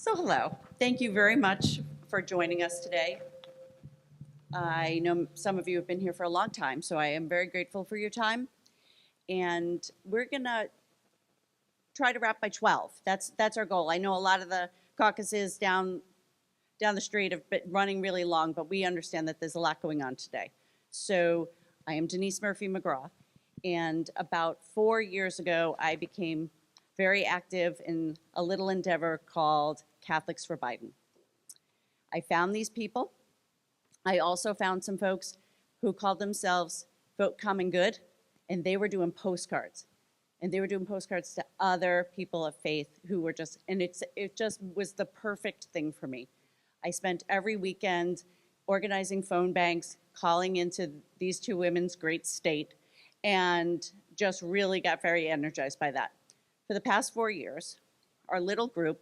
So hello, thank you very much for joining us today. I know some of you have been here for a long time, so I am very grateful for your time. And we're gonna try to wrap by 12. That's our goal. I know a lot of the caucuses down the street have been running really long, but we understand that there's a lot going on today. So I am Denise Murphy McGraw, and about 4 years ago, I became very active in a little endeavor called Catholics for Biden. I found these people. I also found some folks who called themselves Vote Common Good, and they were doing postcards. And they were doing postcards to other people of faith who were just, and it just was the perfect thing for me. I spent every weekend organizing phone banks, calling into these two women's great state, and just really got very energized by that. For the past 4 years, our little group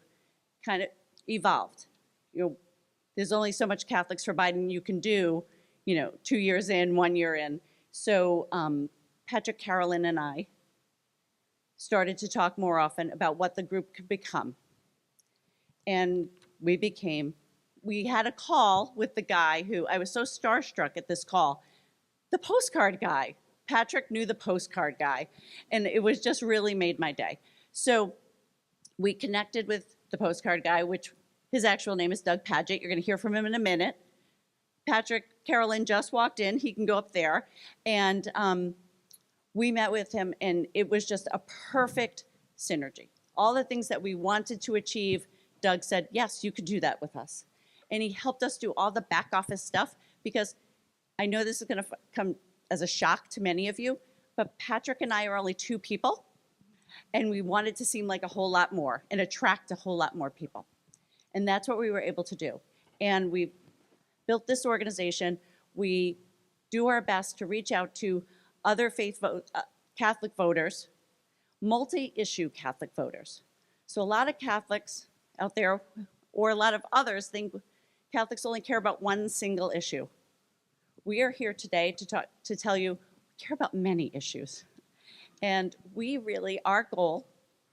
kind of evolved. There's only so much Catholics for Biden you can do, 2 years in, 1 year in. So Patrick, Carolyn, and I started to talk more often about what the group could become. And we had a call with the guy who, I was so starstruck at this call, the postcard guy. Patrick knew the postcard guy, and it was just really made my day. So we connected with the postcard guy, which his actual name is Doug Padgett. You're gonna hear from him in a minute. Patrick, Carolyn just walked in, he can go up there. And we met with him, and it was just a perfect synergy. All the things that we wanted to achieve, Doug said, yes, you could do that with us. And he helped us do all the back office stuff, because I know this is gonna come as a shock to many of you, but Patrick and I are only 2 people, and we wanted to seem like a whole lot more and attract a whole lot more people. And that's what we were able to do. And we built this organization. We do our best to reach out to other Catholic voters, multi-issue Catholic voters. So a lot of Catholics out there, or a lot of others, think Catholics only care about one single issue. We are here today to tell you we care about many issues. And our goal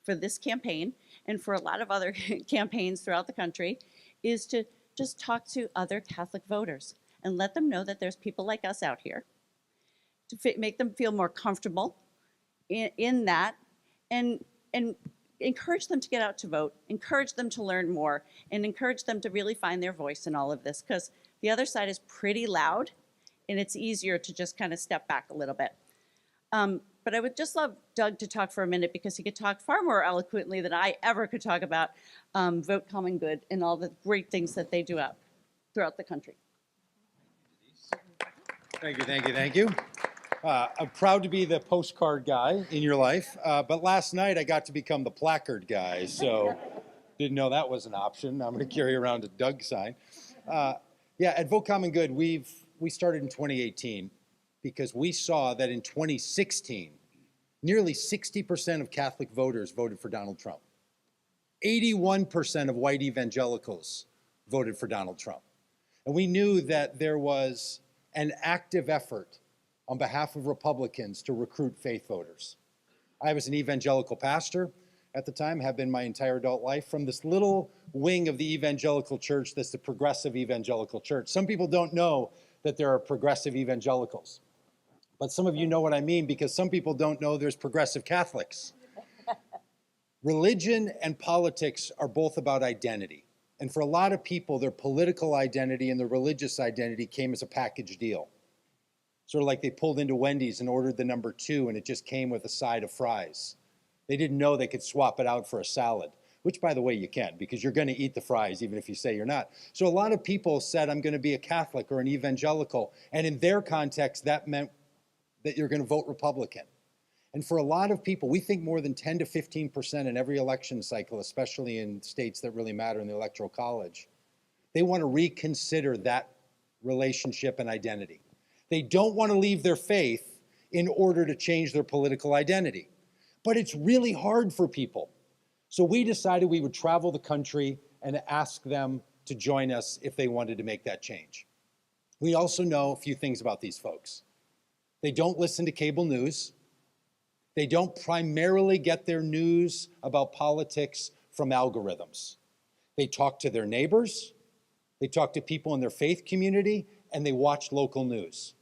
for this campaign, and for a lot of other campaigns throughout the country, is to just talk to other Catholic voters and let them know that there's people like us out here, to make them feel more comfortable in that, and encourage them to get out to vote, encourage them to learn more, and encourage them to really find their voice in all of this, because the other side is pretty loud, and it's easier to just kind of step back a little bit. But I would just love Doug to talk for a minute, because he could talk far more eloquently than I ever could talk about Vote Common Good and all the great things that they do out throughout the country. Thank you, thank you, thank you. I'm proud to be the postcard guy in your life, but last night I got to become the placard guy, so didn't know that was an option. I'm going to carry around a Doug sign. Yeah, at Vote Common Good, we started in 2018 because we saw that in 2016, nearly 60% of Catholic voters voted for Donald Trump. 81% of white evangelicals voted for Donald Trump. And we knew that there was an active effort on behalf of Republicans to recruit faith voters. I was an evangelical pastor at the time, have been my entire adult life, from this little wing of the evangelical church that's the progressive evangelical church. Some people don't know that there are progressive evangelicals, but some of you know what I mean, because some people don't know there's progressive Catholics. Religion and politics are both about identity. And for a lot of people, their political identity and their religious identity came as a package deal. Sort of like they pulled into Wendy's and ordered the number 2 and it just came with a side of fries. They didn't know they could swap it out for a salad, which, by the way, you can, because you're going to eat the fries even if you say you're not. So a lot of people said, I'm going to be a Catholic or an evangelical. And in their context, that meant that you're going to vote Republican. And for a lot of people, we think more than 10 to 15% in every election cycle, especially in states that really matter in the Electoral College, they want to reconsider that relationship and identity. They don't want to leave their faith in order to change their political identity. But it's really hard for people. So we decided we would travel the country and ask them to join us if they wanted to make that change. We also know a few things about these folks. They don't listen to cable news. They don't primarily get their news about politics from algorithms. They talk to their neighbors, they talk to people in their faith community, and they watch local news.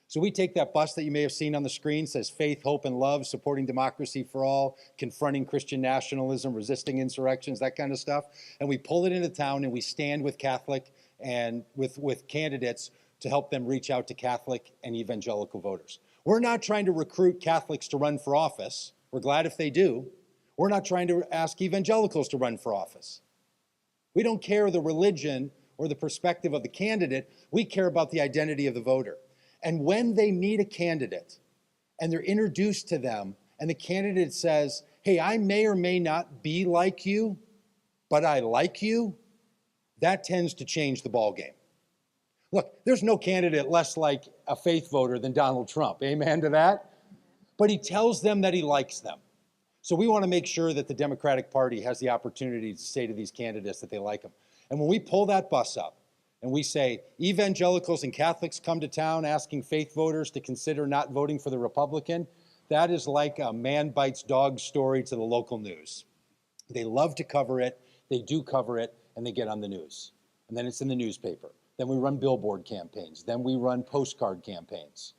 So we take that bus that you may have seen on the screen, says faith, hope, and love, supporting democracy for all, confronting Christian nationalism, resisting insurrections, that kind of stuff. And we pull it into town and we stand with Catholic and with candidates to help them reach out to Catholic and evangelical voters. We're not trying to recruit Catholics to run for office. We're glad if they do. We're not trying to ask evangelicals to run for office. We don't care the religion or the perspective of the candidate. We care about the identity of the voter. And when they meet a candidate and they're introduced to them and the candidate says, hey, I may or may not be like you, but I like you, that tends to change the ballgame. Look, there's no candidate less like a faith voter than Donald Trump. Amen to that? But he tells them that he likes them. So we want to make sure that the Democratic Party has the opportunity to say to these candidates that they like them. And when we pull that bus up and we say evangelicals and Catholics come to town asking faith voters to consider not voting for the Republican, that is like a man bites dog story to the local news. They love to cover it, they do cover it, and they get on the news. And then it's in the newspaper. Then we run billboard campaigns. Then we run postcard campaigns.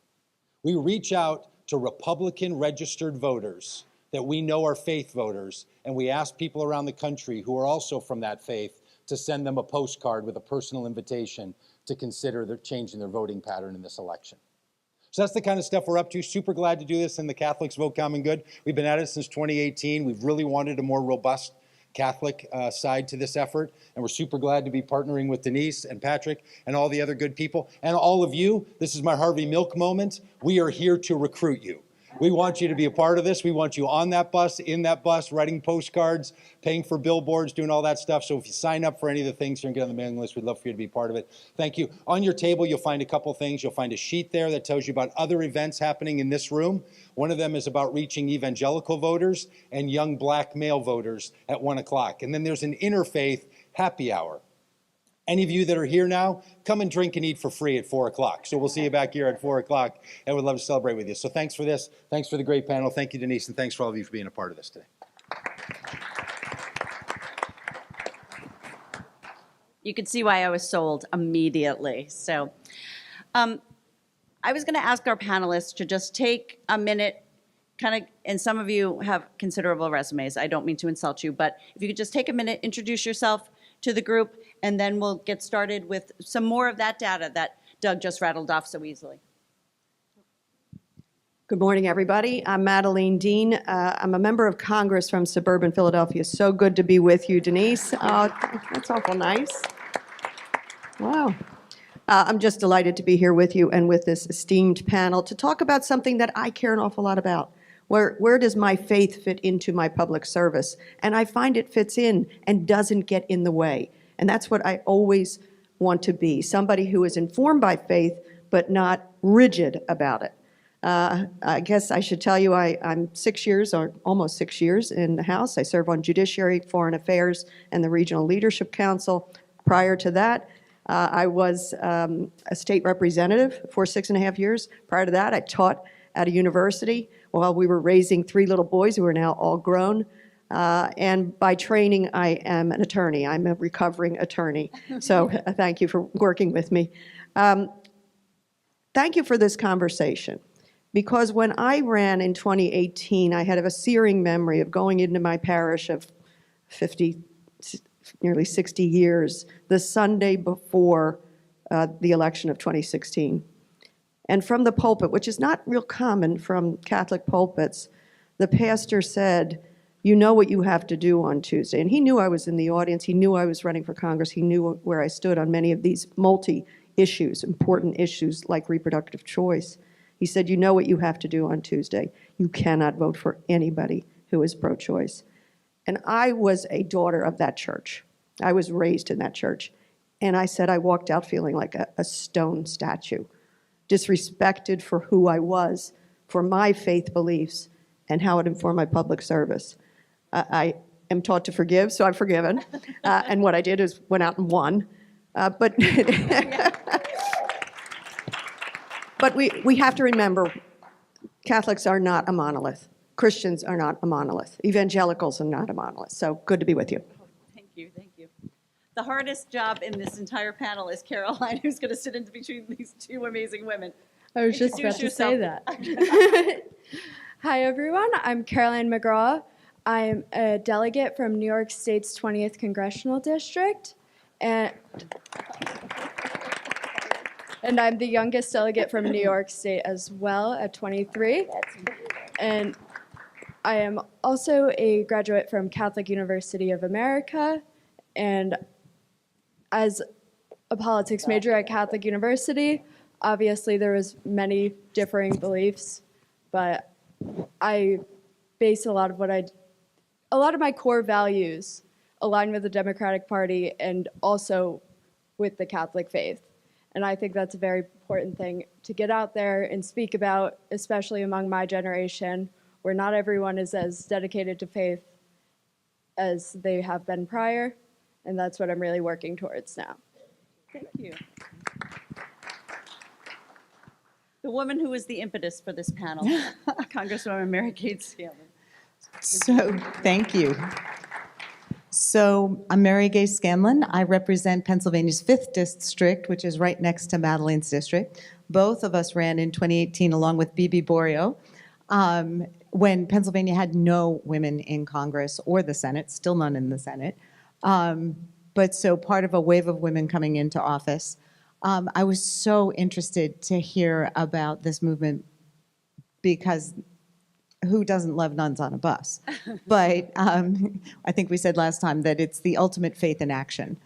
We reach out to Republican registered voters that we know are faith voters, and we ask people around the country who are also from that faith to send them a postcard with a personal invitation to consider changing their voting pattern in this election. So that's the kind of stuff we're up to. Super glad to do this in the Catholics Vote Common Good. We've been at it since 2018. We've really wanted a more robust Catholic side to this effort, and we're super glad to be partnering with Denise and Patrick and all the other good people. And all of you, this is my Harvey Milk moment. We are here to recruit you. We want you to be a part of this. We want you on that bus, in that bus, writing postcards, paying for billboards, doing all that stuff. So if you sign up for any of the things here and get on the mailing list, we'd love for you to be part of it. Thank you. On your table, you'll find a couple things. You'll find a sheet there that tells you about other events happening in this room. One of them is about reaching evangelical voters and young black male voters at 1 o'clock. And then there's an interfaith happy hour. Any of you that are here now, come and drink and eat for free at 4 o'clock. So we'll see you back here at 4 o'clock, and we'd love to celebrate with you. So thanks for this. Thanks for the great panel. Thank you, Denise, and thanks for all of you for being a part of this today. You could see why I was sold immediately. So I was going to ask our panelists to just take a minute, and some of you have considerable resumes. I don't mean to insult you, but if you could just take a minute, introduce yourself to the group, and then we'll get started with some more of that data that Doug just rattled off so easily. Good morning, everybody. I'm Madeleine Dean. I'm a member of Congress from suburban Philadelphia. So good to be with you, Denise. That's awful nice. Wow. I'm just delighted to be here with you and with this esteemed panel to talk about something that I care an awful lot about. Where does my faith fit into my public service? And I find it fits in and doesn't get in the way. And that's what I always want to be, somebody who is informed by faith, but not rigid about it. I guess I should tell you I'm 6 years, or almost 6 years in the House. I serve on Judiciary, Foreign Affairs, and the Regional Leadership Council. Prior to that, I was a state representative for 6.5 years. Prior to that, I taught at a university while we were raising 3 little boys who are now all grown. And by training, I am an attorney. I'm a recovering attorney. So thank you for working with me. Thank you for this conversation. Because when I ran in 2018, I had a searing memory of going into my parish of 50, nearly 60 years, the Sunday before the election of 2016. And from the pulpit, which is not real common from Catholic pulpits, the pastor said, you know what you have to do on Tuesday. And he knew I was in the audience. He knew I was running for Congress. He knew where I stood on many of these multi-issues, important issues like reproductive choice. He said, you know what you have to do on Tuesday. You cannot vote for anybody who is pro-choice. And I was a daughter of that church. I was raised in that church. And I said I walked out feeling like a stone statue, disrespected for who I was, for my faith beliefs, and how it informed my public service. I am taught to forgive, so I've forgiven. And what I did is went out and won. But we have to remember, Catholics are not a monolith. Christians are not a monolith. Evangelicals are not a monolith. So good to be with you. Thank you, thank you. The hardest job in this entire panel is Caroline, who's going to sit in between these two amazing women. I was just about Introduce to say yourself. that. Hi, everyone. I'm Caroline McGraw. I'm a delegate from New York State's 20th Congressional District, and I'm the youngest delegate from New York State as well at 23. And I am also a graduate from Catholic University of America, and as a politics major at Catholic University, obviously there was many differing beliefs, but I base a lot of my core values align with the Democratic Party and also with the Catholic faith. And I think that's a very important thing to get out there and speak about, especially among my generation, where not everyone is as dedicated to faith as they have been prior. And that's what I'm really working towards now. Thank you. The woman who is the impetus for this panel, Congresswoman Mary Gay Scanlon. So, thank you. So, I'm Mary Gay Scanlon. I represent Pennsylvania's 5th District, which is right next to Madeleine's district. Both of us ran in 2018 along with Bibi Borio, when Pennsylvania had no women in Congress or the Senate, still none in the Senate. But so part of a wave of women coming into office. I was so interested to hear about this movement because who doesn't love nuns on a bus? But I think we said last time that it's the ultimate faith in action.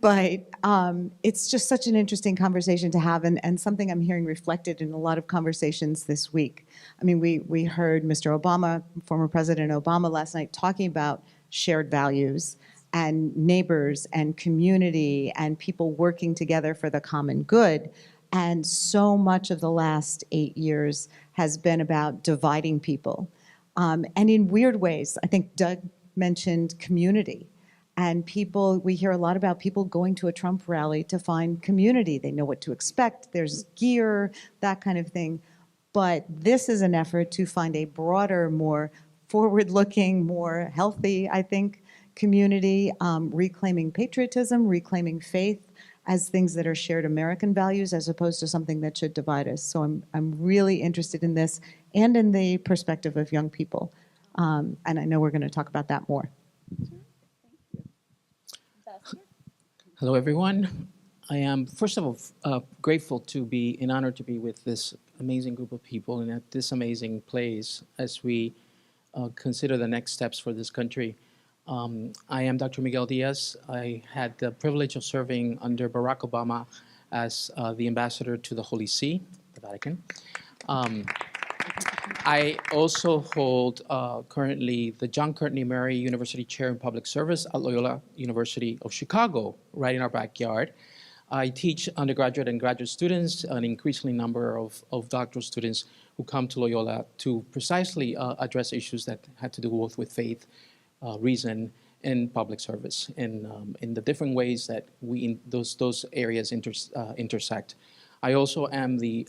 But it's just such an interesting conversation to have and something I'm hearing reflected in a lot of conversations this week. I mean, we heard Mr. Obama, former President Obama last night talking about shared values and neighbors and community and people working together for the common good. And so much of the last 8 years has been about dividing people. And in weird ways, I think Doug mentioned community. And people, we hear a lot about people going to a Trump rally to find community. They know what to expect, there's gear, that kind of thing. But this is an effort to find a broader, more forward-looking, more healthy, I think, community, reclaiming patriotism, reclaiming faith as things that are shared American values as opposed to something that should divide us. So I'm really interested in this and in the perspective of young people. And I know we're going to talk about that more. Hello, everyone. I am, first of all, grateful to be and honored to be with this amazing group of people and at this amazing place as we consider the next steps for this country. I am Dr. Miguel Díaz. I had the privilege of serving under Barack Obama as the ambassador to the Holy See, the Vatican. I also hold currently the John Courtney Murray University Chair in Public Service at Loyola University of Chicago, right in our backyard. I teach undergraduate and graduate students, an increasingly number of doctoral students who come to Loyola to precisely address issues that had to do both with faith, reason, and public service, in the different ways that we in those areas intersect. I also am the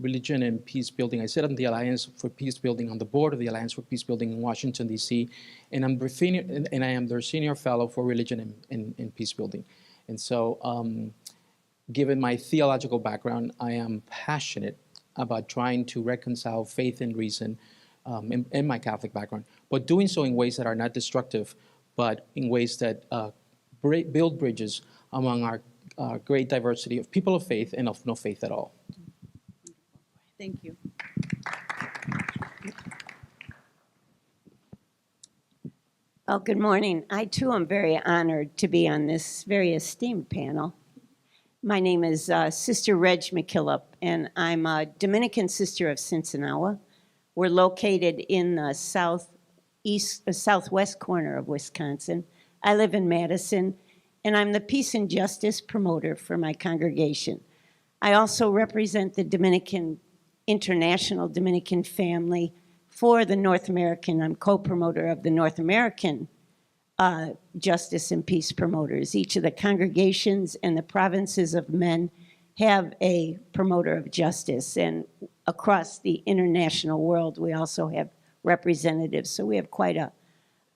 Religion and Peace Building. I sit on the Alliance for Peace Building, on the board of the Alliance for Peace Building in Washington, D.C., and I am their senior fellow for Religion and Peace Building. And so, given my theological background, I am passionate about trying to reconcile faith and reason in my Catholic background, but doing so in ways that are not destructive, but in ways that build bridges among our great diversity of people of faith and of no faith at all. Thank you. Well, good morning. I, too, am very honored to be on this very esteemed panel. My name is Sister Reg McKillop, and I'm a Dominican sister of Cincinnati. We're located in the southwest corner of Wisconsin. I live in Madison, and I'm the Peace and Justice promoter for my congregation. I also represent the International Dominican family for the North American. I'm co-promoter of the North American Justice and Peace Promoters. Each of the congregations and the provinces of men have a promoter of justice, and across the international world, we also have representatives. So we have quite a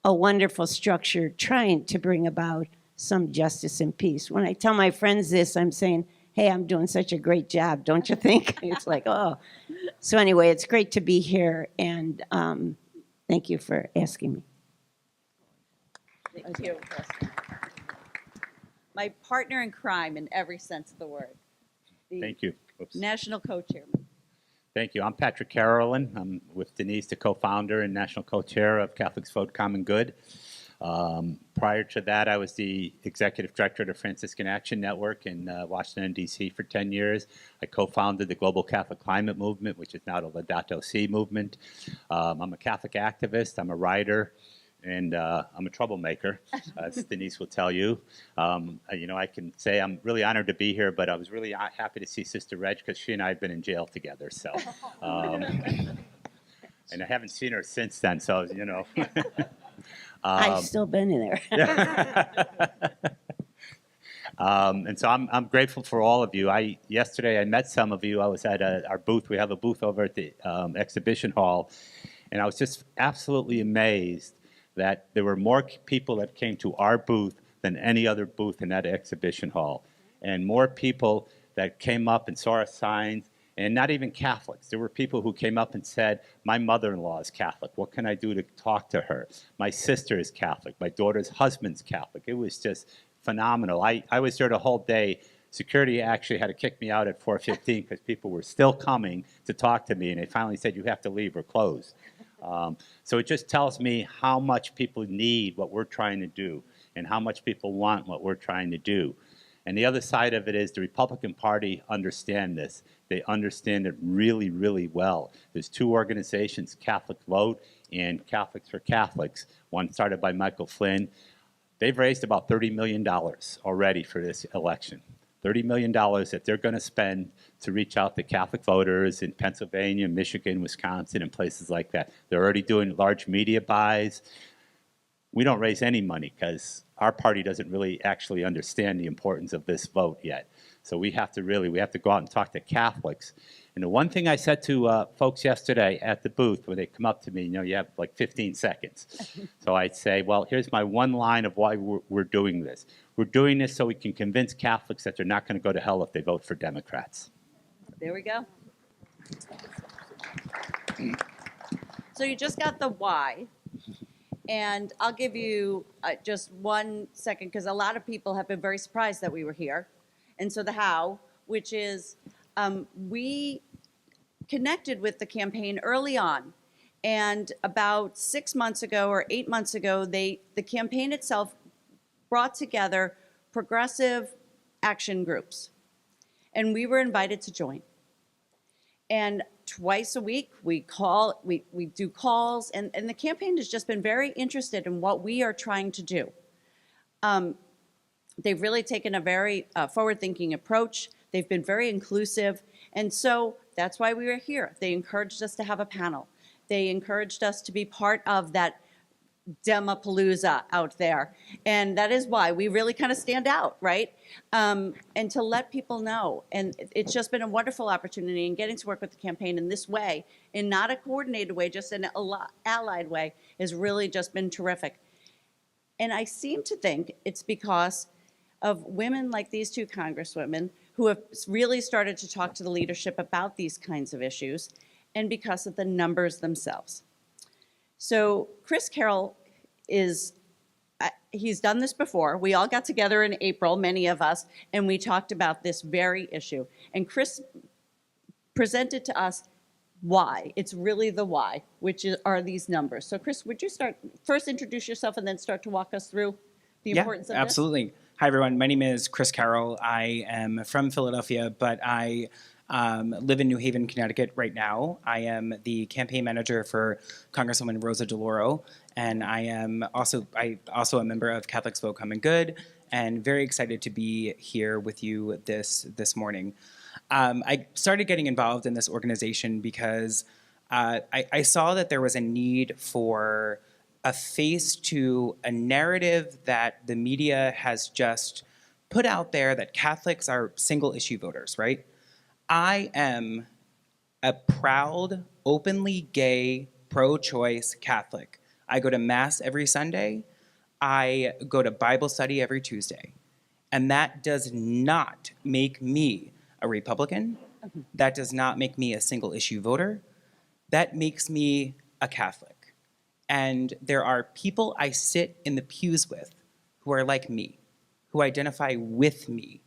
wonderful structure trying to bring about some justice and peace. When I tell my friends this, I'm saying, hey, I'm doing such a great job, don't you think? It's like, oh. So anyway, it's great to be here, and thank you for asking me. Thank you. My partner in crime in every sense of the word. The Thank you. Oops. National co-chairman. Thank you. I'm Patrick Carolyn. I'm with Denise, the co-founder and national co-chair of Catholics Vote Common Good. Prior to that, I was the executive director of the Franciscan Action Network in Washington, D.C. for 10 years. I co-founded the Global Catholic Climate Movement, which is now the Laudato Si movement. I'm a Catholic activist. I'm a writer. And I'm a troublemaker, as Denise will tell you. I can say I'm really honored to be here, but I was really happy to see Sister Reg because she and I have been in jail together. So, and I haven't seen her since then. So, I've still been in there. And so I'm grateful for all of you. Yesterday I met some of you. I was at our booth. We have a booth over at the exhibition hall, and I was just absolutely amazed that there were more people that came to our booth than any other booth in that exhibition hall, and more people that came up and saw our signs, and not even Catholics. There were people who came up and said, my mother-in-law is Catholic. What can I do to talk to her? My sister is Catholic. My daughter's husband's Catholic. It was just phenomenal. I was there the whole day. Security actually had to kick me out at 4:15 because people were still coming to talk to me, and they finally said, you have to leave, we're closed. So it just tells me how much people need what we're trying to do and how much people want what we're trying to do. And the other side of it is the Republican Party understand this. They understand it really, really well. There's two organizations, Catholic Vote and Catholics for Catholics, one started by Michael Flynn. They've raised about $30 million already for this election. $30 million that they're going to spend to reach out to Catholic voters in Pennsylvania, Michigan, Wisconsin, and places like that. They're already doing large media buys. We don't raise any money because our party doesn't really actually understand the importance of this vote yet. So we have to go out and talk to Catholics. And the one thing I said to folks yesterday at the booth when they come up to me, you have like 15 seconds. So I'd say, well, here's my one line of why we're doing this. We're doing this so we can convince Catholics that they're not going to go to hell if they vote for Democrats. There we go. So you just got the why. And I'll give you just 1 second because a lot of people have been very surprised that we were here. And so the how, which is we connected with the campaign early on. And about 6 months ago or 8 months ago, the campaign itself brought together progressive action groups. And we were invited to join. And twice a week, we do calls, and the campaign has just been very interested in what we are trying to do. They've really taken a very forward-thinking approach. They've been very inclusive, and so that's why we were here. They encouraged us to have a panel. They encouraged us to be part of that Demapalooza out there, and that is why we really kind of stand out, right? And to let people know, and it's just been a wonderful opportunity, and getting to work with the campaign in this way, in not a coordinated way, just an allied way, has really just been terrific. And I seem to think it's because of women like these two congresswomen who have really started to talk to the leadership about these kinds of issues, and because of the numbers themselves. So Chris Carroll he's done this before. We all got together in April, many of us, and we talked about this very issue. And Chris presented to us why. It's really the why, which are these numbers. So Chris, would you first introduce yourself and then start to walk us through the importance of this? Absolutely. Hi, everyone. My name is Chris Carroll. I am from Philadelphia, but I live in New Haven, Connecticut right now. I am the campaign manager for Congresswoman Rosa DeLauro, and I am also a member of Catholics Vote Common Good, and very excited to be here with you this morning. I started getting involved in this organization because I saw that there was a need for a face to a narrative that the media has just put out there that Catholics are single issue voters, right? I am a proud, openly gay, pro-choice Catholic. I go to Mass every Sunday. I go to Bible study every Tuesday. And that does not make me a Republican. That does not make me a single issue voter. That makes me a Catholic. And there are people I sit in the pews with who are like me, who identify with me,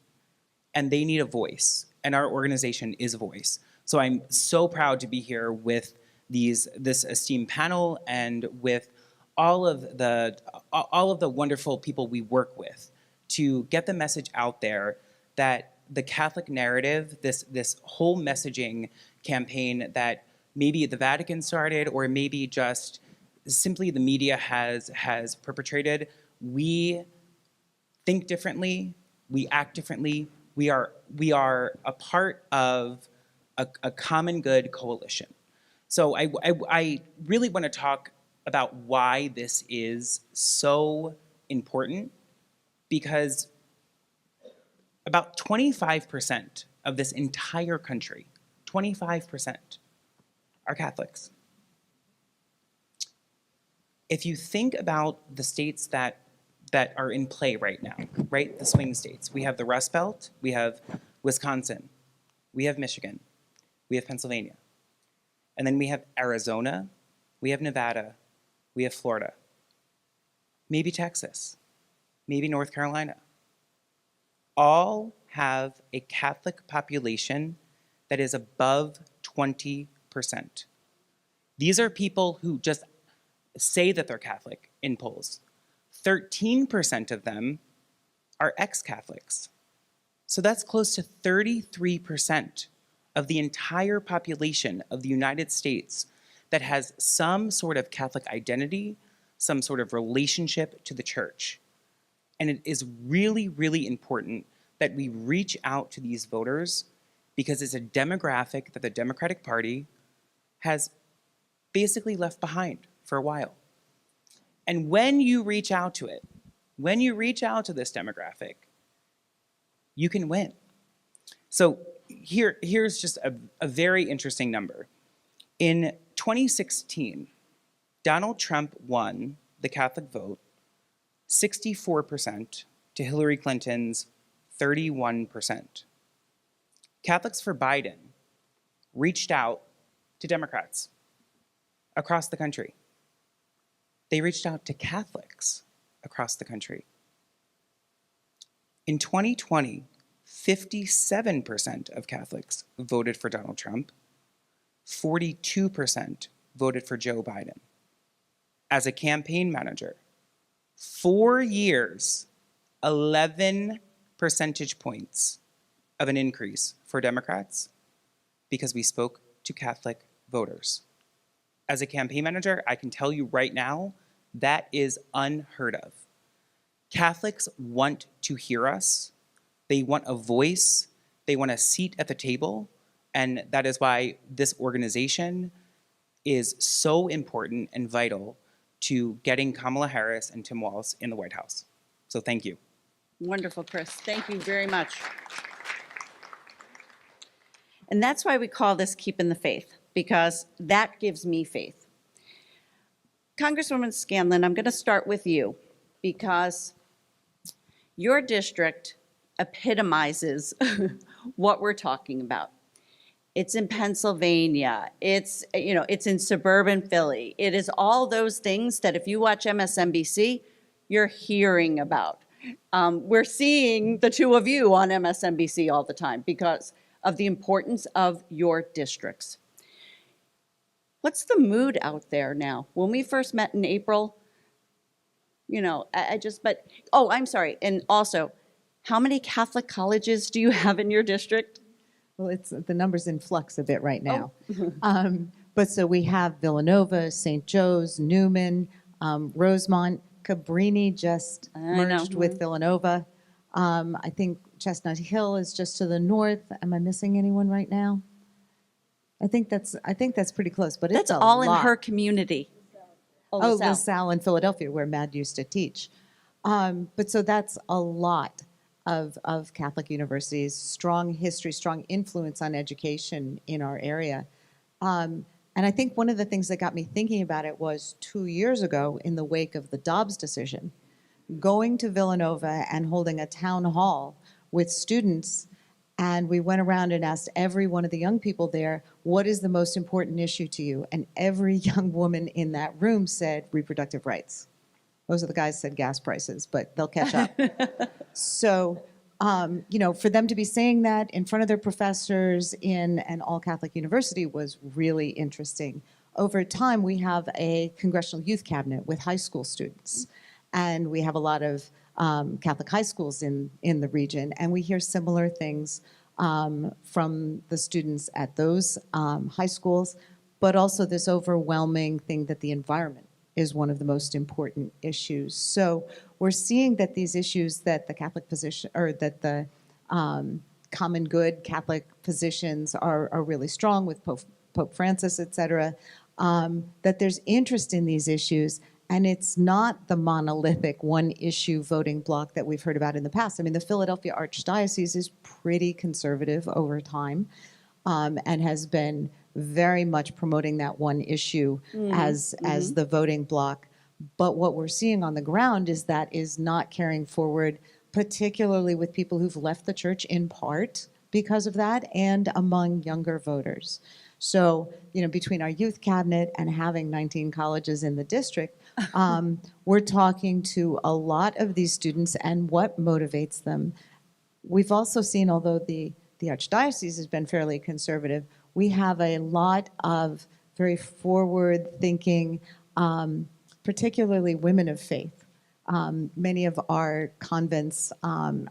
and they need a voice. And our organization is a voice. So I'm so proud to be here with this esteemed panel and with all of the wonderful people we work with to get the message out there that the Catholic narrative, this whole messaging campaign that maybe the Vatican started or maybe just simply the media has perpetrated, we think differently, we act differently, we are a part of a common good coalition. So I really want to talk about why this is so important, because about 25% of this entire country, 25%, are Catholics. If you think about the states that are in play right now, right, the swing states, we have the Rust Belt, we have Wisconsin, we have Michigan, we have Pennsylvania, and then we have Arizona, we have Nevada, we have Florida, maybe Texas, maybe North Carolina. All have a Catholic population that is above 20%. These are people who just say that they're Catholic in polls. 13% of them are ex-Catholics. So that's close to 33% of the entire population of the United States that has some sort of Catholic identity, some sort of relationship to the church. And it is really, really important that we reach out to these voters because it's a demographic that the Democratic Party has basically left behind for a while. And when you reach out to it, when you reach out to this demographic, you can win. So here's just a very interesting number. In 2016, Donald Trump won the Catholic vote 64% to Hillary Clinton's 31%. Catholics for Biden reached out to Democrats across the country. They reached out to Catholics across the country. In 2020, 57% of Catholics voted for Donald Trump, 42% voted for Joe Biden. As a campaign manager, 4 years, 11 percentage points of an increase for Democrats because we spoke to Catholic voters. As a campaign manager, I can tell you right now, that is unheard of. Catholics want to hear us. They want a voice. They want a seat at the table. And that is why this organization is so important and vital to getting Kamala Harris and Tim Walz in the White House. So thank you. Wonderful, Chris. Thank you very much. And that's why we call this Keeping the Faith, because that gives me faith. Congresswoman Scanlon, I'm going to start with you because your district epitomizes what we're talking about. It's in Pennsylvania. It's in suburban Philly. It is all those things that if you watch MSNBC, you're hearing about. We're seeing the two of you on MSNBC all the time because of the importance of your districts. What's the mood out there now? When we first met in April, I'm sorry. And also, how many Catholic colleges do you have in your district? Well, the number's in flux a bit right now. But so we have Villanova, St. Joe's, Newman, Rosemont, Cabrini just merged with Villanova. I think Chestnut Hill is just to the north. Am I missing anyone right now? I think that's pretty close, but That's it's a all lot. in her community. Oh, LaSalle in Philadelphia, where Mad used to teach. But so that's a lot of Catholic universities, strong history, strong influence on education in our area. And I think one of the things that got me thinking about it was 2 years ago, in the wake of the Dobbs decision, going to Villanova and holding a town hall with students. And we went around and asked every one of the young people there, what is the most important issue to you? And every young woman in that room said reproductive rights. Most of the guys said gas prices, but they'll catch up. So, for them to be saying that in front of their professors in an all-Catholic university was really interesting. Over time, we have a congressional youth cabinet with high school students, and we have a lot of Catholic high schools in the region, and we hear similar things from the students at those high schools, but also this overwhelming thing that the environment is one of the most important issues. So we're seeing that these issues that the Catholic position, or that the common good Catholic positions are really strong with Pope Francis, et cetera, that there's interest in these issues, and it's not the monolithic one-issue voting bloc that we've heard about in the past. I mean, the Philadelphia Archdiocese is pretty conservative over time, and has been very much promoting that one issue as the voting bloc. But what we're seeing on the ground is that is not carrying forward, particularly with people who've left the church in part because of that, and among younger voters. So, between our youth cabinet and having 19 colleges in the district, we're talking to a lot of these students and what motivates them. We've also seen, although the Archdiocese has been fairly conservative, we have a lot of very forward-thinking, particularly women of faith. Many of our convents,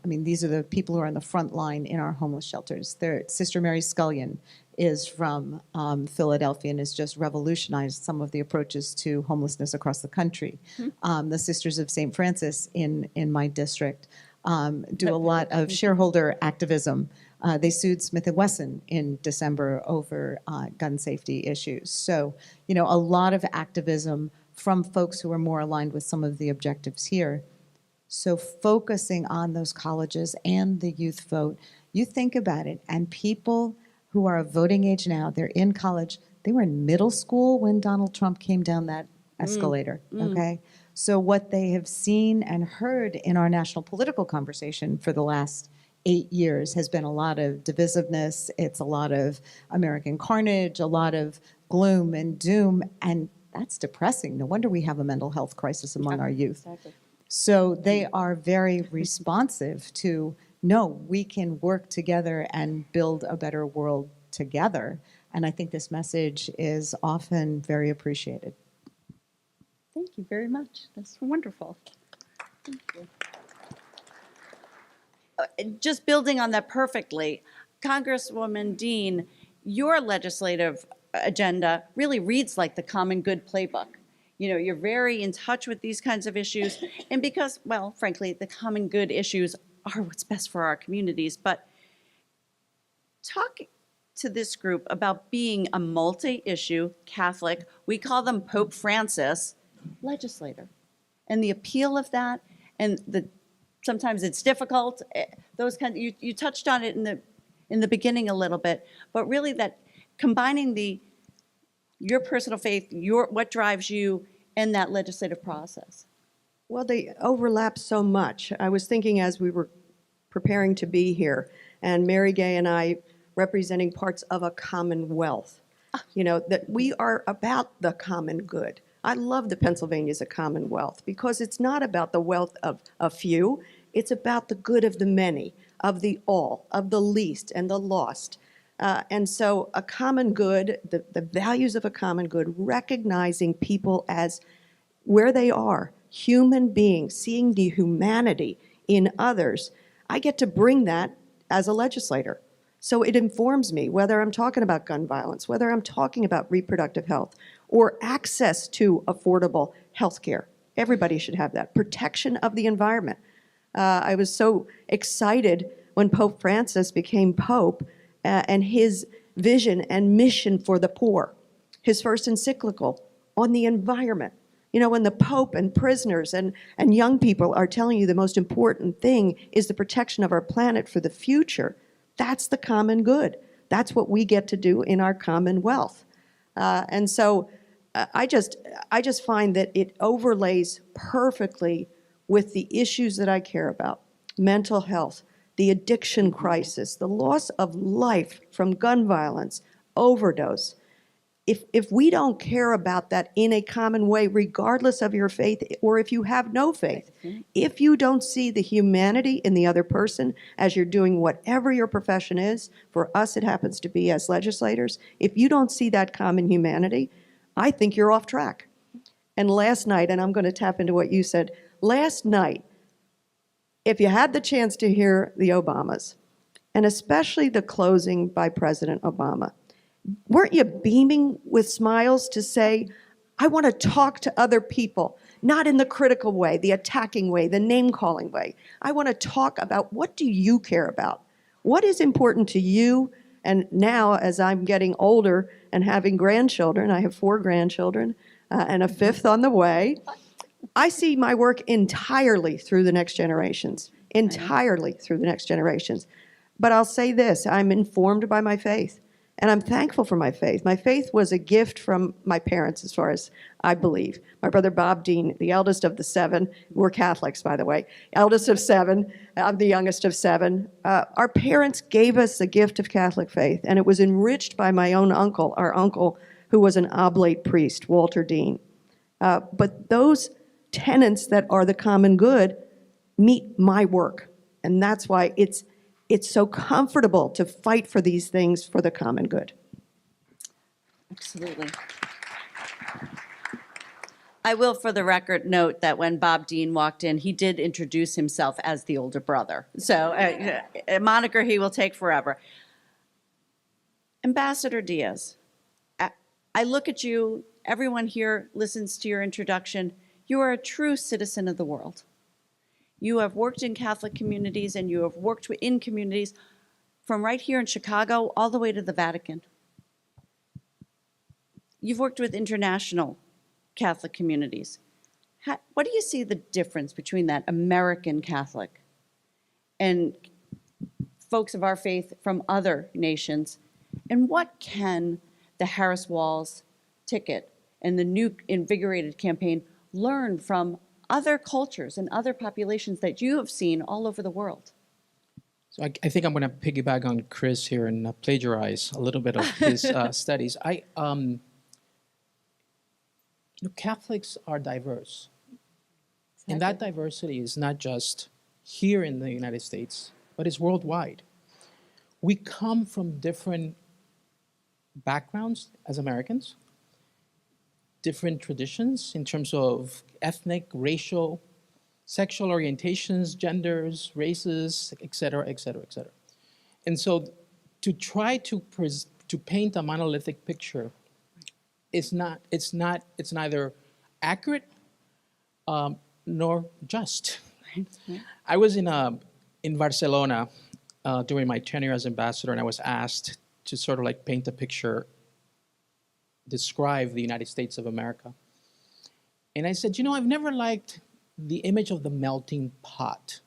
these are the people who are on the front line in our homeless shelters. Sister Mary Scullion is from Philadelphia and has just revolutionized some of the approaches to homelessness across the country. The Sisters of St. Francis in my district do a lot of shareholder activism. They sued Smith & Wesson in December over gun safety issues. So, a lot of activism from folks who are more aligned with some of the objectives here. So focusing on those colleges and the youth vote, you think about it, and people who are of voting age now, they're in college, they were in middle school when Donald Trump came down that escalator, okay? So what they have seen and heard in our national political conversation for the last 8 years has been a lot of divisiveness, it's a lot of American carnage, a lot of gloom and doom, and that's depressing. No wonder we have a mental health crisis among our youth. Exactly. So they are very responsive to, no, we can work together and build a better world together. And I think this message is often very appreciated. Thank you very much. That's wonderful. Thank you. Just building on that perfectly, Congresswoman Dean, your legislative agenda really reads like the common good playbook. You're very in touch with these kinds of issues, and because, well, frankly, the common good issues are what's best for our communities. But talk to this group about being a multi-issue Catholic, we call them Pope Francis, legislator, and the appeal of that, and sometimes it's difficult. Those kind. You touched on it in the beginning a little bit, but really that combining your personal faith, what drives you, and that legislative process. Well, they overlap so much. I was thinking as we were preparing to be here, and Mary Gay and I representing parts of a commonwealth, that we are about the common good. I love that Pennsylvania is a commonwealth because it's not about the wealth of a few, it's about the good of the many, of the all, of the least and the lost. And so a common good, the values of a common good, recognizing people as where they are, human beings, seeing the humanity in others, I get to bring that as a legislator. So it informs me whether I'm talking about gun violence, whether I'm talking about reproductive health, or access to affordable health care. Everybody should have that. Protection of the environment. I was so excited when Pope Francis became Pope and his vision and mission for the poor. His first encyclical on the environment. When the Pope and prisoners and young people are telling you the most important thing is the protection of our planet for the future, that's the common good. That's what we get to do in our commonwealth. And so I just find that it overlays perfectly with the issues that I care about, mental health, the addiction crisis, the loss of life from gun violence, overdose. If we don't care about that in a common way, regardless of your faith, or if you have no faith, if you don't see the humanity in the other person as you're doing whatever your profession is, for us it happens to be as legislators, if you don't see that common humanity, I think you're off track. And last night, and I'm going to tap into what you said, last night, if you had the chance to hear the Obamas, and especially the closing by President Obama, weren't you beaming with smiles to say, I want to talk to other people, not in the critical way, the attacking way, the name-calling way. I want to talk about, what do you care about? What is important to you? And now, as I'm getting older and having grandchildren, I have 4 grandchildren and a 5th on the way, I see my work entirely through the next generations, entirely through the next generations. But I'll say this, I'm informed by my faith. And I'm thankful for my faith. My faith was a gift from my parents, as far as I believe. My brother Bob Dean, the eldest of the 7, we're Catholics, by the way, eldest of 7, I'm the youngest of 7. Our parents gave us the gift of Catholic faith, and it was enriched by my own uncle, our uncle, who was an oblate priest, Walter Dean. But those tenets that are the common good meet my work, and that's why it's so comfortable to fight for these things for the common good. Absolutely. I will, for the record, note that when Bob Dean walked in, he did introduce himself as the older brother. So a moniker he will take forever. Ambassador Díaz, I look at you, everyone here listens to your introduction. You are a true citizen of the world. You have worked in Catholic communities and you have worked in communities from right here in Chicago all the way to the Vatican. You've worked with international Catholic communities. What do you see the difference between that American Catholic and folks of our faith from other nations? And what can the Harris Walls ticket and the new invigorated campaign learn from other cultures and other populations that you have seen all over the world? So I think I'm going to piggyback on Chris here and plagiarize a little bit of his studies. Catholics are diverse. And that diversity is not just here in the United States, but it's worldwide. We come from different backgrounds as Americans, different traditions in terms of ethnic, racial, sexual orientations, genders, races, et cetera, et cetera, et cetera. And so to try to paint a monolithic picture it's neither accurate nor just. I was in Barcelona during my tenure as ambassador, and I was asked to sort of like paint a picture, describe the United States of America. And I said, I've never liked the image of the melting pot.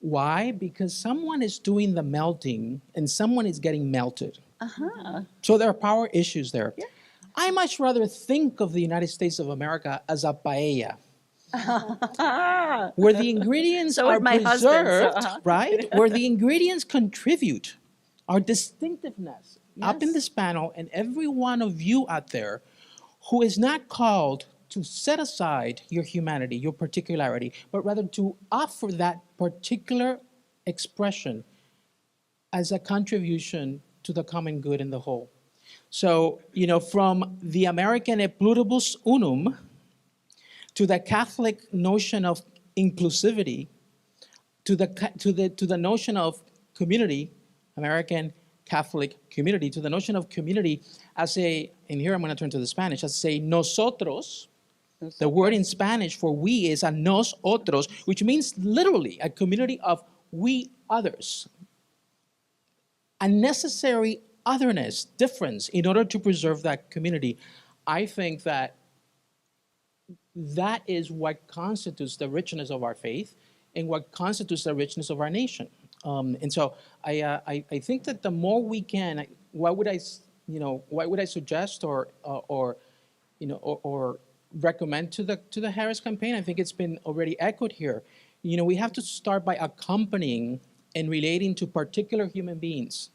Why? Because someone is doing the melting and someone is getting melted. So there are power issues there. Yeah. I much rather think of the United States of America as a paella. Where the ingredients are preserved, right? Where the ingredients contribute our distinctiveness. Yes. Up in this panel, and every one of you out there who is not called to set aside your humanity, your particularity, but rather to offer that particular expression as a contribution to the common good in the whole. So, from the American e pluribus unum to the Catholic notion of inclusivity, to the notion of community, American Catholic community, to the notion of community as and here I'm going to turn to the Spanish, as nosotros. The word in Spanish for we is a nos otros, which means literally a community of we others. A necessary otherness, difference, in order to preserve that community. I think that is what constitutes the richness of our faith and what constitutes the richness of our nation. And so I think that the more we can, what would I suggest or recommend to the Harris campaign. I think it's been already echoed here. You know, we have to start by accompanying and relating to particular human beings,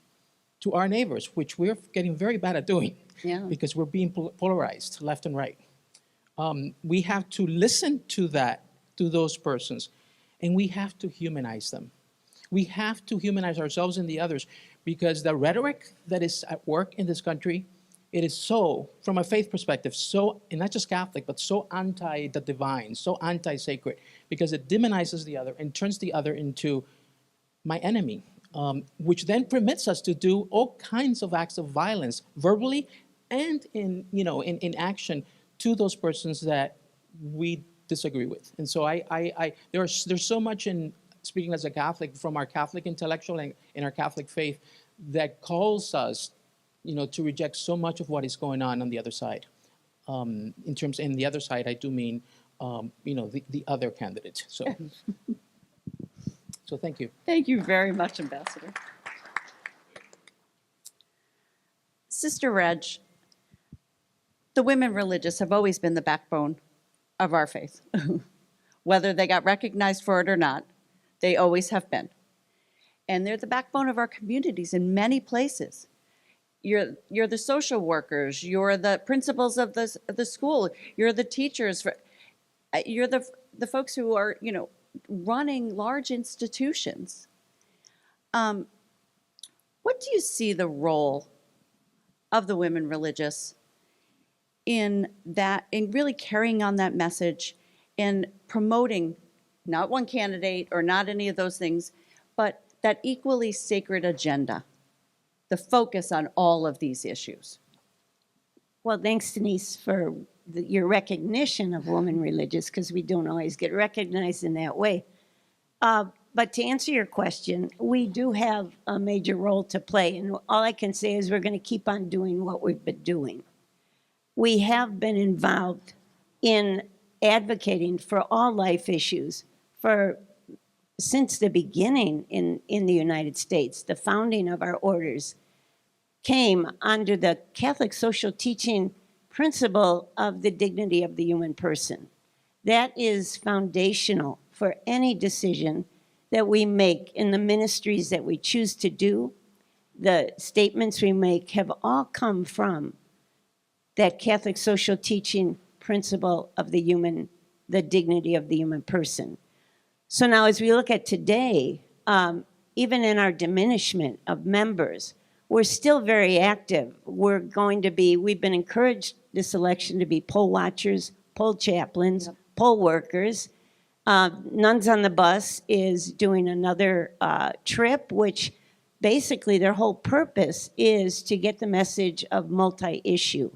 to our neighbors, which we're getting very bad at doing. Yeah. Because we're being polarized left and right. We have to listen to those persons, and we have to humanize them. We have to humanize ourselves and the others, because the rhetoric that is at work in this country, it is so, from a faith perspective, so, and not just Catholic, but so anti the divine, so anti-sacred, because it demonizes the other and turns the other into my enemy, which then permits us to do all kinds of acts of violence, verbally and in action, to those persons that we disagree with. And so there's so much in speaking as a Catholic, from our Catholic intellectual and in our Catholic faith, that calls us, to reject so much of what is going on the other side. In the other side, I do mean, the other candidate. So thank you. Thank you very much, Ambassador. Sister Reg, the women religious have always been the backbone of our faith. Whether they got recognized for it or not, they always have been. And they're the backbone of our communities in many places. You're the social workers, you're the principals of the school, you're the teachers, you're the folks who are, running large institutions. What do you see the role of the women religious in really carrying on that message and promoting not one candidate or not any of those things, but that equally sacred agenda, the focus on all of these issues? Well, thanks, Denise, for your recognition of women religious, because we don't always get recognized in that way. But to answer your question, we do have a major role to play, and all I can say is we're going to keep on doing what we've been doing. We have been involved in advocating for all life issues since the beginning in the United States. The founding of our orders came under the Catholic social teaching principle of the dignity of the human person. That is foundational for any decision that we make in the ministries that we choose to do. The statements we make have all come from that Catholic social teaching principle of the dignity of the human person. So now as we look at today, even in our diminishment of members, we're still very active. We've been encouraged this election to be poll watchers, poll chaplains, poll workers. Nuns on the Bus is doing another trip, which basically their whole purpose is to get the message of multi-issue.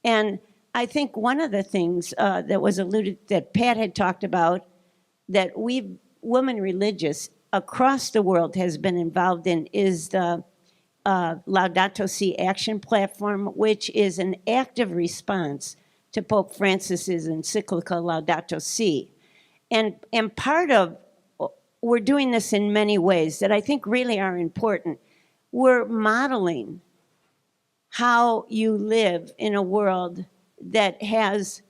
And I think one of the things that Pat had talked about, that women religious across the world has been involved in, is the Laudato Si action platform, which is an active response to Pope Francis's encyclical Laudato Si. And we're doing this in many ways that I think really are important. We're modeling how you live in a world that has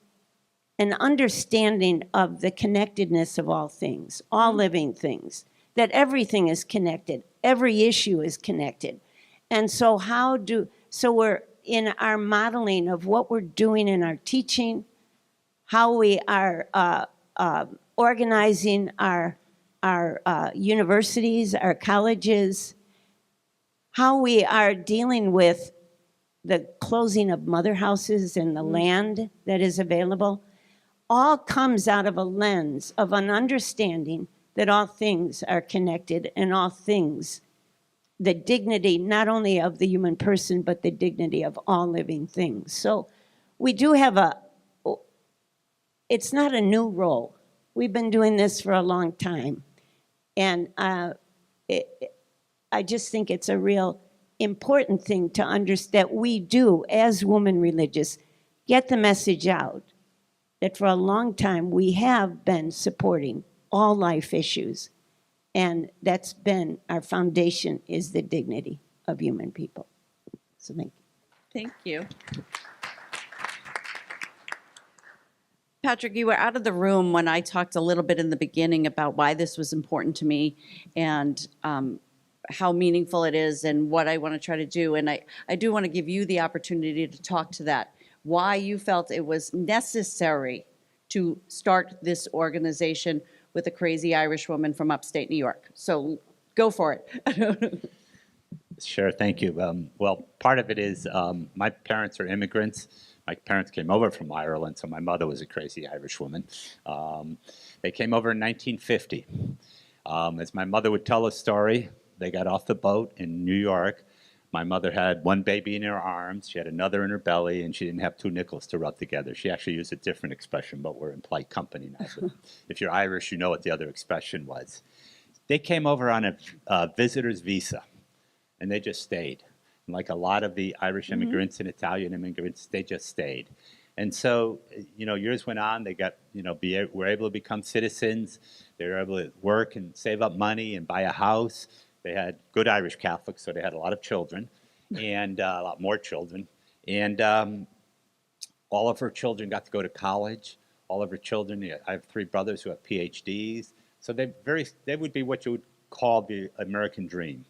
an understanding of the connectedness of all things, all living things, that everything is connected, every issue is connected. And so we're in our modeling of what we're doing in our teaching, how we are organizing our universities, our colleges, how we are dealing with the closing of mother houses and the land that is available, all comes out of a lens of an understanding that all things are connected, and all things, the dignity not only of the human person, but the dignity of all living things. So we do have it's not a new role. We've been doing this for a long time. And I just think it's a real important thing to understand, that we do, as women religious, get the message out that for a long time we have been supporting all life issues. And that's been our foundation, is the dignity of human people. So thank you. Thank you. Patrick, you were out of the room when I talked a little bit in the beginning about why this was important to me and how meaningful it is and what I want to try to do. And I do want to give you the opportunity to talk to that, why you felt it was necessary to start this organization with a crazy Irish woman from upstate New York. So go for it. Sure, thank you. Well, part of it is my parents are immigrants. My parents came over from Ireland, so my mother was a crazy Irish woman. They came over in 1950. As my mother would tell a story, they got off the boat in New York. My mother had one baby in her arms, she had another in her belly, and she didn't have two nickels to rub together. She actually used a different expression, but we're in polite company now. So if you're Irish, you know what the other expression was. They came over on a visitor's visa, and they just stayed. And like a lot of the Irish immigrants and Italian immigrants, they just stayed. And so, years went on. They got, were able to become citizens. They were able to work and save up money and buy a house. They had good Irish Catholics, so they had a lot of children, and a lot more children. And all of her children got to go to college. All of her children, I have 3 brothers who have PhDs. So they would be what you would call the American dream.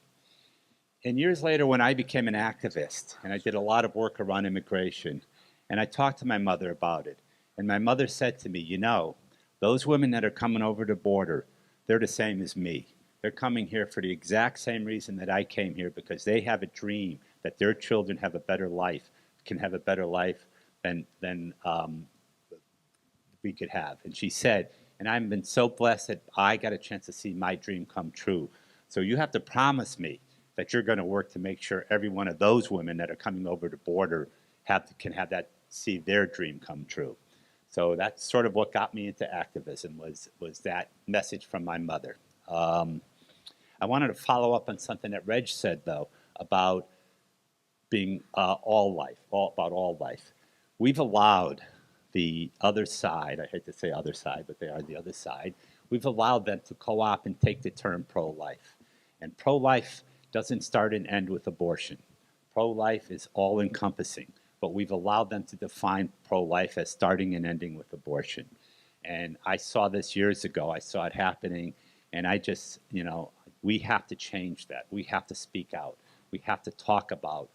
And years later, when I became an activist, and I did a lot of work around immigration, and I talked to my mother about it, and my mother said to me, those women that are coming over the border, they're the same as me. They're coming here for the exact same reason that I came here, because they have a dream that their children have a better life, can have a better life than we could have. And she said, and I've been so blessed that I got a chance to see my dream come true. So you have to promise me that you're going to work to make sure every one of those women that are coming over the border can have that, see their dream come true. So that's sort of what got me into activism, was that message from my mother. I wanted to follow up on something that Reg said, though, about being about all life. We've allowed the other side, I hate to say other side, but they are the other side, we've allowed them to co-opt and take the term pro-life. And pro-life doesn't start and end with abortion. Pro-life is all-encompassing, but we've allowed them to define pro-life as starting and ending with abortion. And I saw this years ago. I saw it happening, and I just, we have to change that. We have to speak out. We have to talk about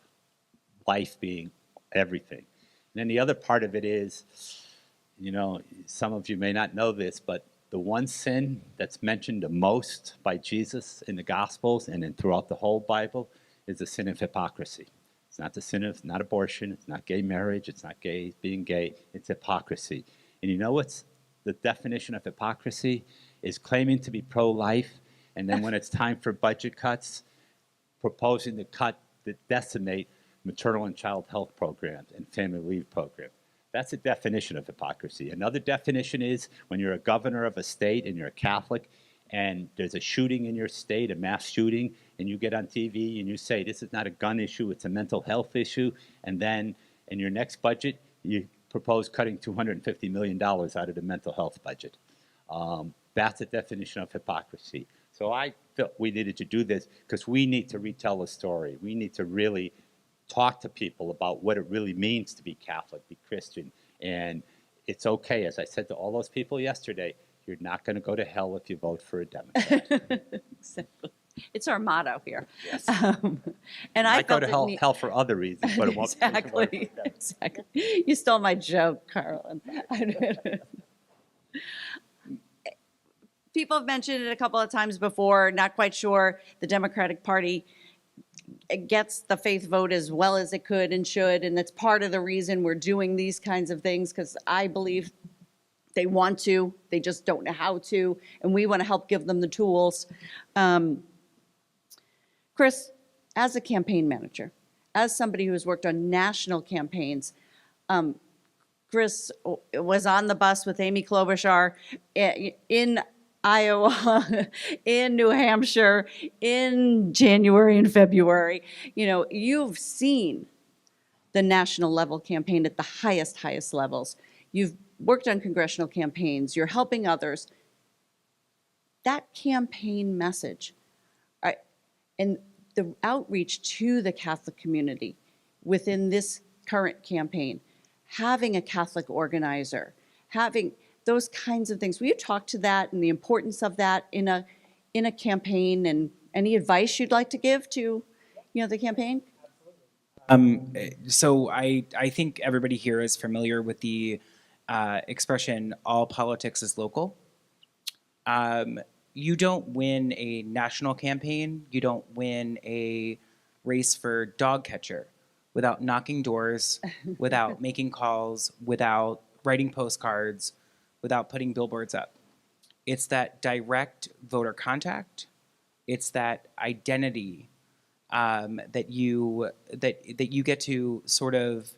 life being everything. And then the other part of it is, some of you may not know this, but the one sin that's mentioned the most by Jesus in the Gospels and throughout the whole Bible is the sin of hypocrisy. It's not the sin of, not abortion, it's not gay marriage, it's not being gay, it's hypocrisy. And you know what's the definition of hypocrisy? Is claiming to be pro-life, and then when it's time for budget cuts, proposing to decimate maternal and child health programs and family leave programs. That's a definition of hypocrisy. Another definition is when you're a governor of a state and you're a Catholic and there's a shooting in your state, a mass shooting, and you get on TV and you say, this is not a gun issue, it's a mental health issue, and then in your next budget, you propose cutting $250 million out of the mental health budget. That's a definition of hypocrisy. So I felt we needed to do this because we need to retell the story. We need to really talk to people about what it really means to be Catholic, be Christian. And it's okay, as I said to all those people yesterday, you're not going to go to hell if you vote for a Democrat. Exactly. It's our motto here. Yes. And I might go felt to hell for other reasons, but it won't. Exactly. Exactly. You stole my joke, Carl. People have mentioned it a couple of times before, not quite sure the Democratic Party gets the faith vote as well as it could and should, and that's part of the reason we're doing these kinds of things, because I believe they want to, they just don't know how to, and we want to help give them the tools. Chris, as a campaign manager, as somebody who has worked on national campaigns, Chris was on the bus with Amy Klobuchar in Iowa, in New Hampshire, in January and February. You've seen the national level campaign at the highest levels. You've worked on congressional campaigns. You're helping others. That campaign message and the outreach to the Catholic community within this current campaign, having a Catholic organizer, having those kinds of things. Will you talk to that and the importance of that in a campaign, and any advice you'd like to give to, the campaign? So I think everybody here is familiar with the expression, all politics is local. You don't win a national campaign, you don't win a race for dog catcher without knocking doors, without making calls, without writing postcards, without putting billboards up. It's that direct voter contact. It's that identity that you get to sort of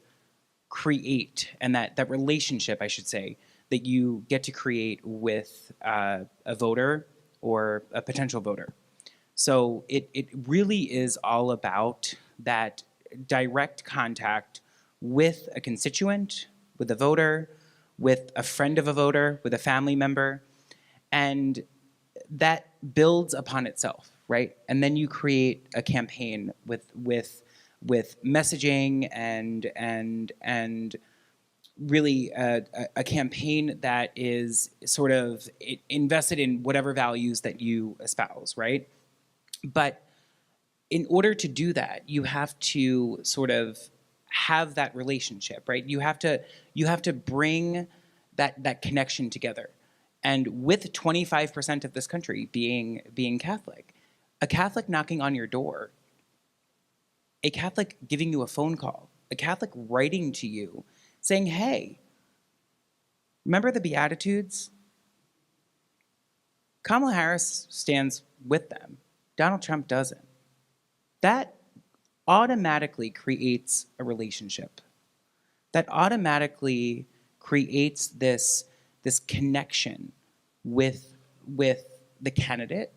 create, and that relationship, I should say, that you get to create with a voter or a potential voter. So it really is all about that direct contact with a constituent, with a voter, with a friend of a voter, with a family member, and that builds upon itself, right? And then you create a campaign with messaging and really a campaign that is sort of invested in whatever values that you espouse, right? But in order to do that, you have to sort of have that relationship, right? You have to bring that connection together. And with 25% of this country being Catholic, a Catholic knocking on your door, a Catholic giving you a phone call, a Catholic writing to you saying, hey, remember the Beatitudes? Kamala Harris stands with them. Donald Trump doesn't. That automatically creates a relationship. That automatically creates this connection with the candidate,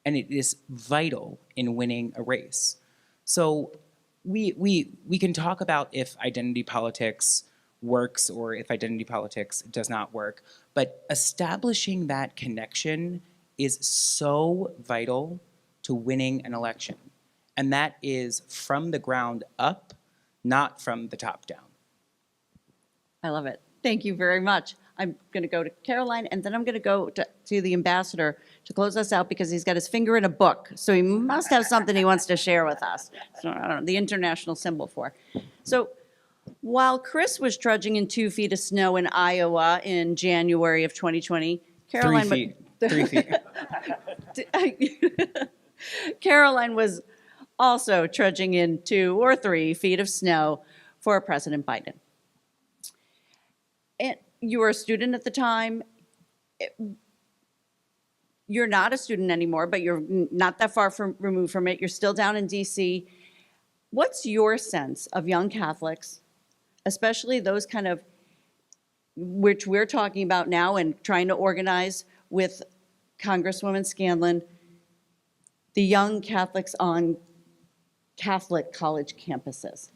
and it is vital in winning a race. So we can talk about if identity politics works or if identity politics does not work, but establishing that connection is so vital to winning an election. And that is from the ground up, not from the top down. I love it. Thank you very much. I'm going to go to Caroline, and then I'm going to go to the ambassador to close us out because he's got his finger in a book. So he must have something he wants to share with us. So I don't know, the international symbol for. So while Chris was trudging in 2 feet of snow in Iowa in January of 2020, Caroline... 3 feet. 3 feet. Caroline was also trudging in 2 or 3 feet of snow for President Biden. And you were a student at the time. You're not a student anymore, but you're not that far removed from it. You're still down in D.C. What's your sense of young Catholics, especially those kind of, which we're talking about now and trying to organize with Congresswoman Scanlon, the young Catholics on Catholic college campuses?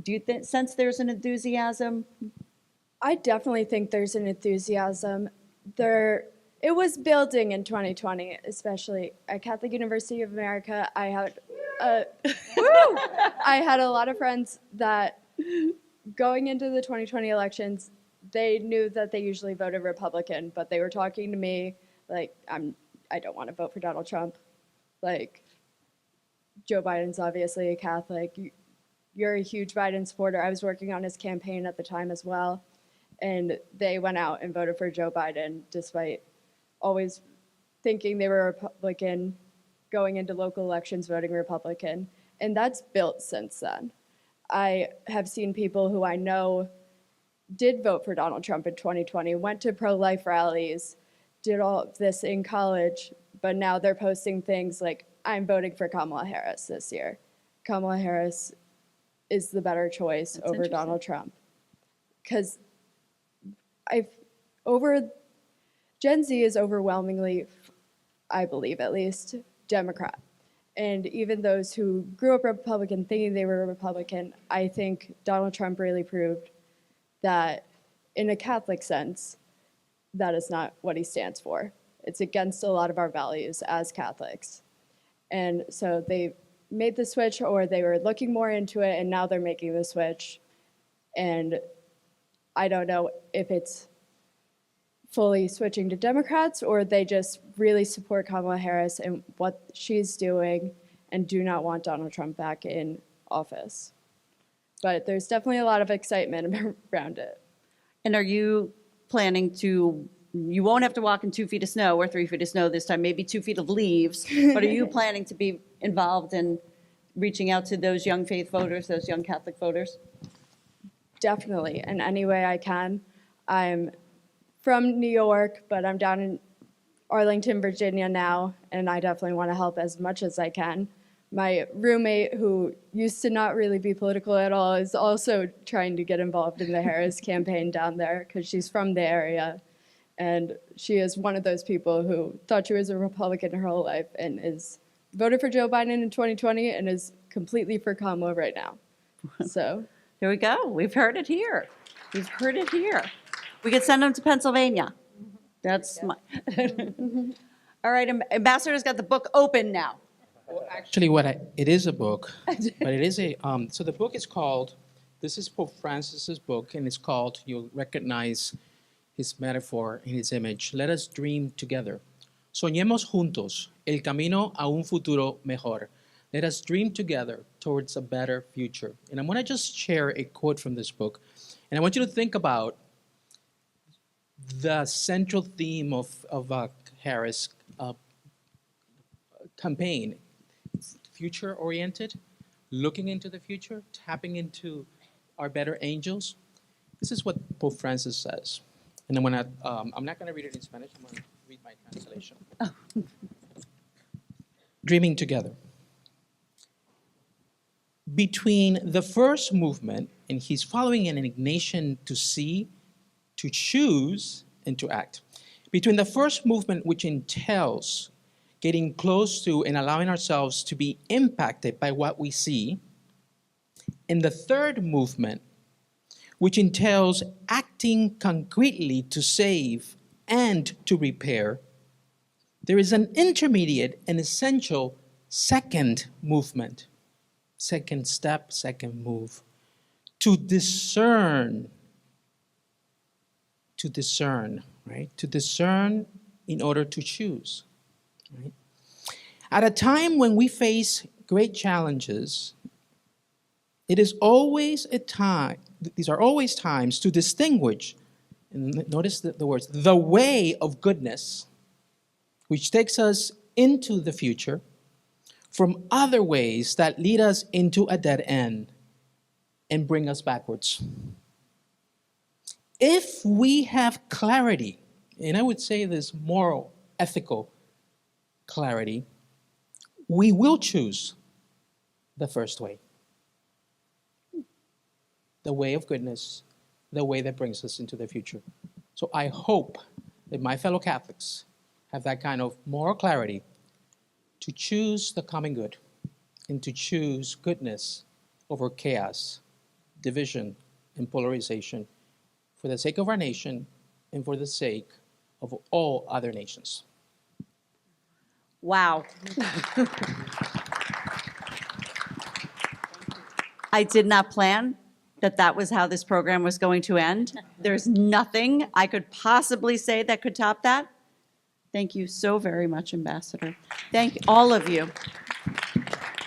Do you sense there's an enthusiasm? I definitely think there's an enthusiasm. It was building in 2020, especially at Catholic University of America. I had a lot of friends that going into the 2020 elections, they knew that they usually voted Republican, but they were talking to me like, I don't want to vote for Donald Trump. Like, Joe Biden's obviously a Catholic. You're a huge Biden supporter. I was working on his campaign at the time as well. And they went out and voted for Joe Biden despite always thinking they were Republican, going into local elections voting Republican. And that's built since then. I have seen people who I know did vote for Donald Trump in 2020, went to pro-life rallies, did all of this in college, but now they're posting things like, I'm voting for Kamala Harris this year. Kamala Harris is the better choice. That's over Donald Trump. Because Gen Z is overwhelmingly, I believe at least, Democrat. And even those who grew up Republican thinking they were a Republican, I think Donald Trump really proved that in a Catholic sense, that is not what he stands for. It's against a lot of our values as Catholics. And so they made the switch, or they were looking more into it, and now they're making the switch. And I don't know if it's fully switching to Democrats or they just really support Kamala Harris and what she's doing and do not want Donald Trump back in office. But there's definitely a lot of excitement around it. And are you planning to, you won't have to walk in 2 feet of snow or 3 feet of snow this time, maybe 2 feet of leaves, but are you planning to be involved in reaching out to those young faith voters, those young Catholic voters? Definitely, in any way I can. I'm from New York, but I'm down in Arlington, Virginia now, and I definitely want to help as much as I can. My roommate, who used to not really be political at all, is also trying to get involved in the Harris campaign down there because she's from the area. And she is one of those people who thought she was a Republican her whole life and is voted for Joe Biden in 2020 and is completely for Kamala right now. So There we go. We've heard it here. We've heard it here. We could send them to Pennsylvania. That's my. All right, Ambassador's got the book open now. Actually, it is a book, but it is a, so the book is called, this is Pope Francis's book, and it's called, you'll recognize his metaphor and his image, Let Us Dream Together. Soñemos juntos el camino a un futuro mejor. Let us dream together towards a better future. And I'm going to just share a quote from this book, and I want you to think about the central theme of Harris' campaign. Future-oriented, looking into the future, tapping into our better angels. This is what Pope Francis says. And I'm not going to read it in Spanish, I'm going to read my translation. Dreaming together. Between the first movement, and he's following an indignation to see, to choose, and to act. Between the first movement, which entails getting close to and allowing ourselves to be impacted by what we see, and the third movement, which entails acting concretely to save and to repair, there is an intermediate and essential second movement, second step, second move, to discern, right? To discern in order to choose. Right? At a time when we face great challenges, it is always a time, these are always times to distinguish, and notice the words, the way of goodness, which takes us into the future, from other ways that lead us into a dead end and bring us backwards. If we have clarity, and I would say this moral, ethical clarity, we will choose the first way. The way of goodness, the way that brings us into the future. So I hope that my fellow Catholics have that kind of moral clarity to choose the common good and to choose goodness over chaos, division, and polarization for the sake of our nation and for the sake of all other nations. Wow. I did not plan that was how this program was going to end. There's nothing I could possibly say that could top that. Thank you so very much, Ambassador. Thank all of you.